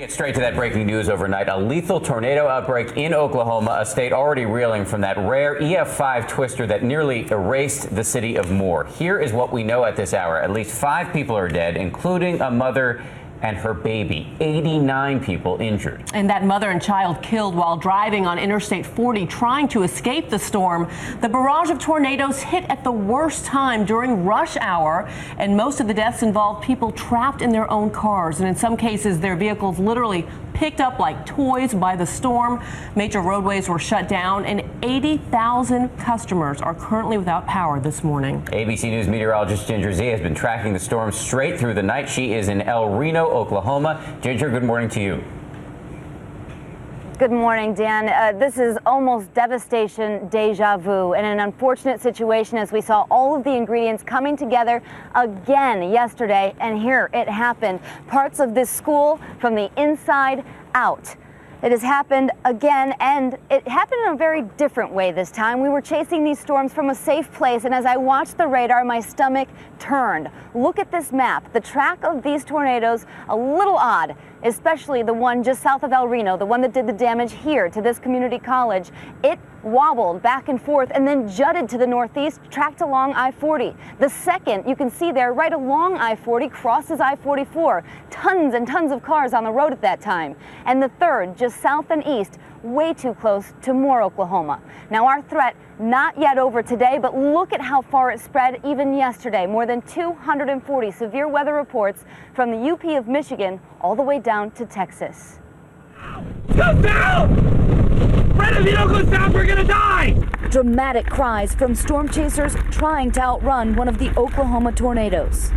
Get straight to that breaking news overnight. A lethal tornado outbreak in Oklahoma, a state already reeling from that rare EF5 twister that nearly erased the city of Moore. Here is what we know at this hour. At least 5 people are dead, including a mother and her baby. 89 people injured. And that mother and child killed while driving on Interstate 40 trying to escape the storm. The barrage of tornadoes hit at the worst time during rush hour, and most of the deaths involved people trapped in their own cars, and in some cases their vehicles literally picked up like toys by the storm. Major roadways were shut down, and 80,000 customers are currently without power this morning. ABC News meteorologist Ginger Z has been tracking the storm straight through the night. She is in El Reno, Oklahoma. Ginger, good morning to you. Good morning, Dan. This is almost devastation deja vu, and an unfortunate situation as we saw all of the ingredients coming together again yesterday, and here it happened. Parts of this school from the inside out. It has happened again, and it happened in a very different way this time. We were chasing these storms from a safe place, and as I watched the radar, my stomach turned. Look at this map. The track of these tornadoes, a little odd, especially the one just south of El Reno, the one that did the damage here to this community college. It wobbled back and forth and then jutted to the northeast, tracked along I-40. The second, you can see there, right along I-40, crosses I-44. Tons and tons of cars on the road at that time. And the third, just south and east, way too close to Moore, Oklahoma. Now, our threat not yet over today, but look at how far it spread even yesterday. More than 240 severe weather reports from the UP of Michigan all the way down to Texas. Go down! Brett, if you don't go south, we're gonna die! Dramatic cries from storm chasers trying to outrun one of the Oklahoma tornadoes.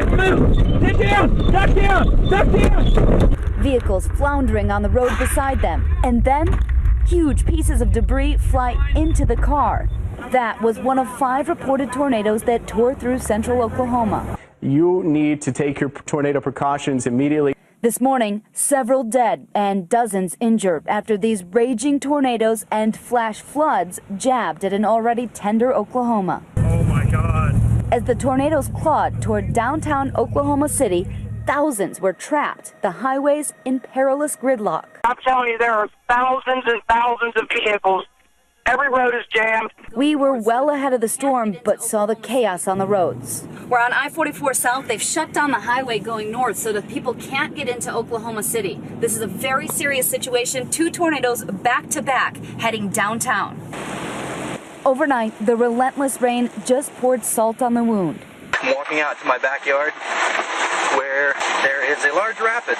Move! Get down! Duck down! Duck down! Vehicles floundering on the road beside them, and then huge pieces of debris fly into the car. That was one of 5 reported tornadoes that tore through central Oklahoma. You need to take your tornado precautions immediately. This morning, several dead and dozens injured after these raging tornadoes and flash floods jabbed at an already tender Oklahoma. Oh my God. As the tornadoes clawed toward downtown Oklahoma City, thousands were trapped, the highways in perilous gridlock. I'm telling you, there are thousands and thousands of vehicles. Every road is jammed. We were well ahead of the storm, but saw the chaos on the roads. We're on I-44 South. They've shut down the highway going north so that people can't get into Oklahoma City. This is a very serious situation. 2 tornadoes back to back heading downtown. Overnight, the relentless rain just poured salt on the wound. I'm walking out to my backyard where there is a large rapids.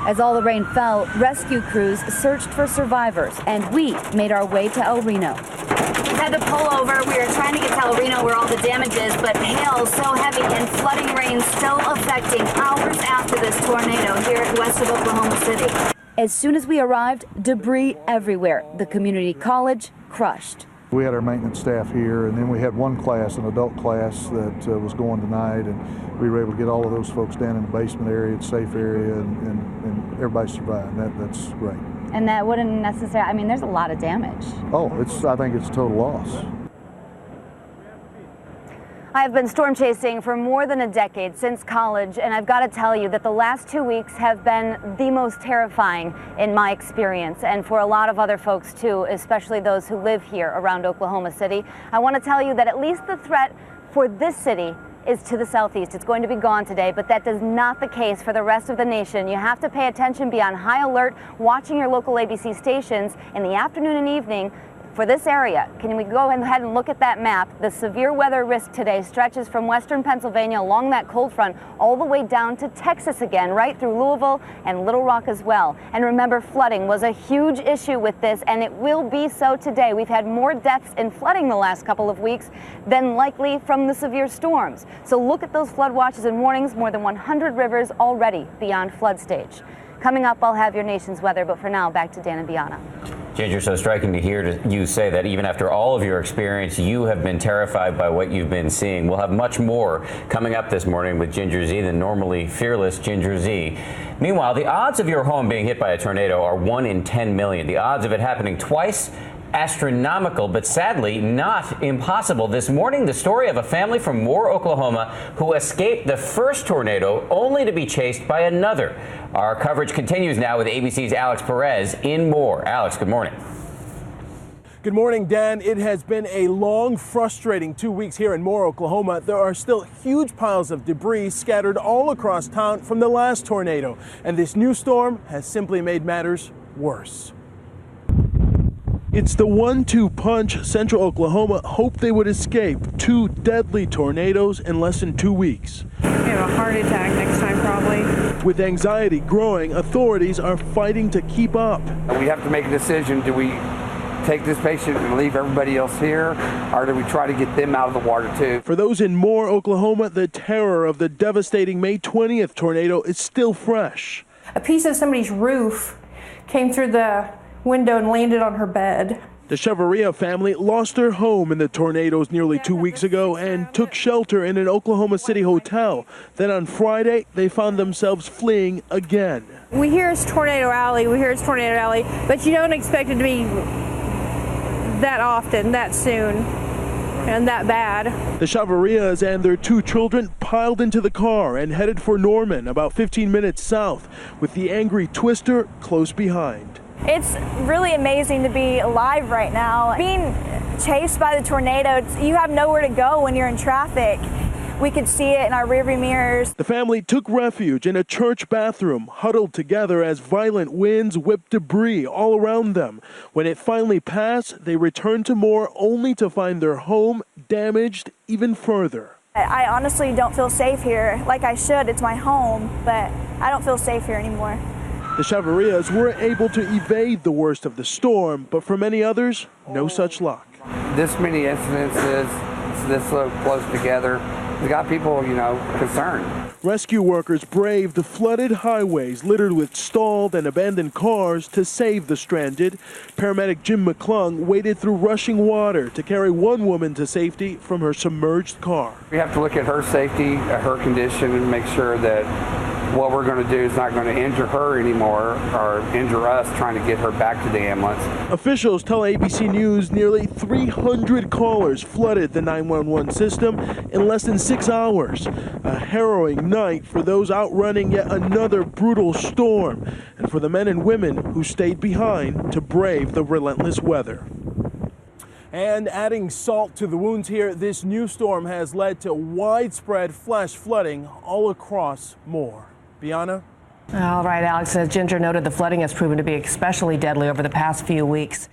As all the rain fell, rescue crews searched for survivors, and we made our way to El Reno. We had to pull over. We were trying to get to El Reno where all the damage is, but hail so heavy and flooding rain still affecting hours after this tornado here west of Oklahoma City. As soon as we arrived, debris everywhere. The community college crushed. We had our maintenance staff here, and then we had one class, an adult class, that was going tonight, and we were able to get all of those folks down in the basement area, it's a safe area, and everybody survived. That's great. And that wouldn't necessarily, I mean, there's a lot of damage. Oh, I think it's a total loss. I've been storm chasing for more than a decade, since college, and I've got to tell you that the last 2 weeks have been the most terrifying in my experience, and for a lot of other folks too, especially those who live here around Oklahoma City. I want to tell you that at least the threat for this city is to the southeast. It's going to be gone today, but that is not the case for the rest of the nation. You have to pay attention, be on high alert, watching your local ABC stations in the afternoon and evening for this area. Can we go ahead and look at that map? The severe weather risk today stretches from western Pennsylvania along that cold front all the way down to Texas again, right through Louisville and Little Rock as well. And remember, flooding was a huge issue with this, and it will be so today. We've had more deaths in flooding the last couple of weeks than likely from the severe storms. So look at those flood watches and warnings, more than 100 rivers already beyond flood stage. Coming up, I'll have your nation's weather, but for now, back to Dan and Biana. Ginger, so striking to hear you say that even after all of your experience, you have been terrified by what you've been seeing. We'll have much more coming up this morning with Ginger Z, the normally fearless Ginger Z. Meanwhile, the odds of your home being hit by a tornado are 1 in 10 million. The odds of it happening twice astronomical, but sadly not impossible. This morning, the story of a family from Moore, Oklahoma, who escaped the first tornado only to be chased by another. Our coverage continues now with ABC's Alex Perez in Moore. Alex, good morning. Good morning, Dan. It has been a long, frustrating 2 weeks here in Moore, Oklahoma. There are still huge piles of debris scattered all across town from the last tornado, and this new storm has simply made matters worse. It's the 1-2 punch Central Oklahoma hoped they would escape 2 deadly tornadoes in less than 2 weeks. We have a heart attack next time, probably. With anxiety growing, authorities are fighting to keep up. We have to make a decision. Do we take this patient and leave everybody else here, or do we try to get them out of the water too? For those in Moore, Oklahoma, the terror of the devastating May 20th tornado is still fresh. A piece of somebody's roof came through the window and landed on her bed. The Cheveria family lost their home in the tornadoes nearly 2 weeks ago and took shelter in an Oklahoma City hotel. Then on Friday, they found themselves fleeing again. We hear it's Tornado Alley, but you don't expect it to be that often, that soon, and that bad. The Chaverias and their 2 children piled into the car and headed for Norman, about 15 minutes south, with the angry twister close behind. It's really amazing to be alive right now. Being chased by the tornado, you have nowhere to go when you're in traffic. We could see it in our rearview mirrors. The family took refuge in a church bathroom, huddled together as violent winds whipped debris all around them. When it finally passed, they returned to Moore only to find their home damaged even further. I honestly don't feel safe here like I should. It's my home, but I don't feel safe here anymore. The Chaverias were able to evade the worst of the storm, but for many others, no such luck. This many incidences, this so close together, it's got people, concerned. Rescue workers braved the flooded highways littered with stalled and abandoned cars to save the stranded. Paramedic Jim McClung waded through rushing water to carry one woman to safety from her submerged car. We have to look at her safety, at her condition, and make sure that what we're going to do is not going to injure her anymore or injure us trying to get her back to the ambulance. Officials tell ABC News nearly 300 callers flooded the 911 system in less than 6 hours. A harrowing night for those outrunning yet another brutal storm, and for the men and women who stayed behind to brave the relentless weather. And adding salt to the wounds here, this new storm has led to widespread flash flooding all across Moore. Bianna? All right, Alex, as Ginger noted, the flooding has proven to be especially deadly over the past few weeks.